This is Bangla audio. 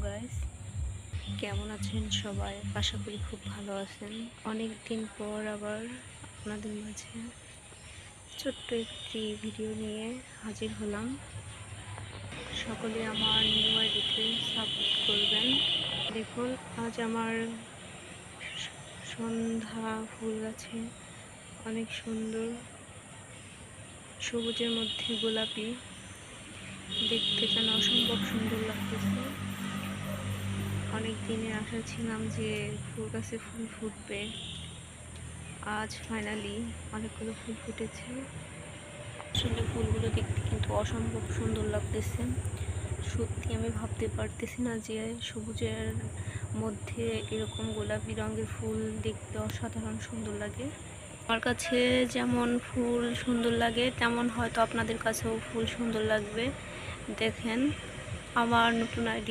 গাইস, কেমন আছেন সবাই? আশা করি খুব ভালো আছেন। অনেক দিন পর আবার আপনাদের মাঝে ছোট্ট একটি ভিডিও নিয়ে হাজির হলাম। সকলে আমার নিউ আইডিতে সাপোর্ট করবেন। দেখুন, আজ আমার সন্ধ্যা ফুল গাছে অনেক সুন্দর সবুজের মধ্যে গোলাপি, দেখতে যেন অসম্ভব সুন্দর লাগতেছে। অনেক দিনের আশা ছিলাম যে ফুল গাছে ফুল ফুটবে, আজ ফাইনালি অনেকগুলো ফুল ফুটেছে। আসলে ফুলগুলো দেখতে কিন্তু অসম্ভব সুন্দর লাগতেছে। সত্যি আমি ভাবতে পারতেছি না যে সবুজের মধ্যে এরকম গোলাপি রঙের ফুল দেখতে অসাধারণ সুন্দর লাগে। আমার কাছে যেমন ফুল সুন্দর লাগে তেমন হয়তো আপনাদের কাছেও ফুল সুন্দর লাগবে। দেখেন, আমার নতুন আইডি